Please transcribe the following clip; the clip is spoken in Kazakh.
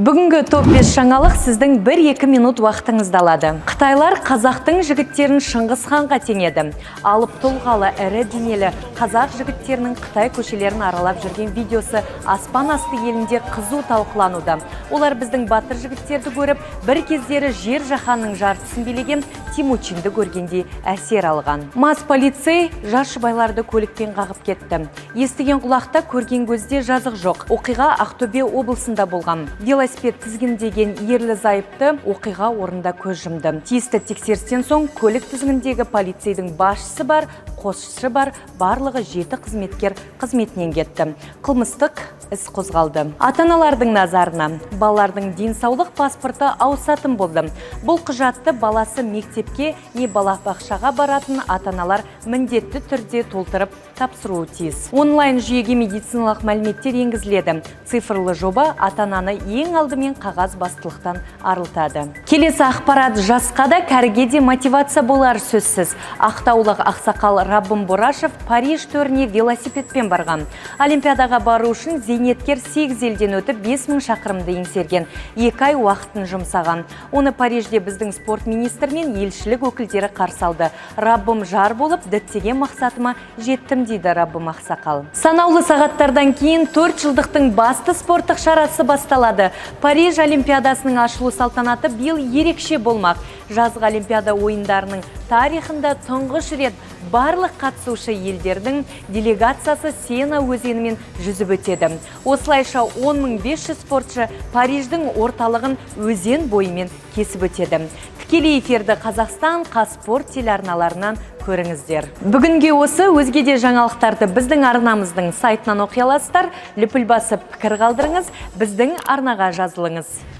Бүгінгі топ-5 жаңалық сіздің 1-2 минут уақытыңызды алады. Қытайлар қазақтың жігіттерін Шыңғыс ханға теңеді. Алып тұлғалы әрі денелі қазақ жігіттерінің Қытай көшелерін аралап жүрген видеосы аспан асты елінде қызу талқылануда. Олар біздің батыр жігіттерді көріп, бір кездері жер жаһанның жартысын билеген Темучинді көргенде әсер алған. Мас полицей жас жұбайларды көлікпен қағып кетті. Естіген құлақта, көрген көзде жазық жоқ. Оқиға Ақтөбе облысында болған. Велосипед тізгіндеген ерлі зайыпты оқиға орнында көз жұмды. Тиісті тексерістен соң көлік тізгіндегі полицейдің басшысы бар, қосшысы бар, барлығы 7 қызметкер қызметінен кетті. Қылмыстық іс қозғалды. Ата-аналардың назарына балалардың денсаулық паспорты ауысатын болды. Бұл құжатты баласы мектепке не балабақшаға баратын ата-аналар міндетті түрде толтырып тапсыруы тиіс. Онлайн жүйеге медициналық мәліметтер енгізіледі. Цифрлы жоба ата-ананы ең алдымен қағаз бастылықтан арылтады. Келесі ақпарат жасқа да кәріге де мотивация болар сөзсіз. Ақтаулық ақсақал Раббым Борашев Париж төріне велосипедпен барған. Олимпиадаға бару үшін зейнеткер 8 елден өтіп 5000 шақырымды еңсерген. 2 ай уақытын жұмсаған. Оны Парижде біздің спорт министр мен елшілік өкілдері қарсы алды. Раббым жар болып, діттеген мақсатыма жеттім дейді Раббым ақсақал. Санаулы сағаттардан кейін 4 жылдықтың басты спорттық шарасы басталады. Париж Олимпиадасының ашылу салтанаты биыл ерекше болмақ. Жазғы Олимпиада ойындарының тарихында тұңғыш рет барлық қатысушы елдердің делегациясы Сена өзенімен жүзіп өтеді. Осылайша 10500 спортшы Париждің орталығын өзен бойымен кесіп өтеді. Тікелей эфирді Қазақстан Қазспорт телеарналарынан көріңіздер. Бүгінге осы, өзге де жаңалықтарды біздің арнамыздың сайтынан оқи аласыздар. Лүпіл басып пікір қалдырыңыз, біздің арнаға жазылыңыз.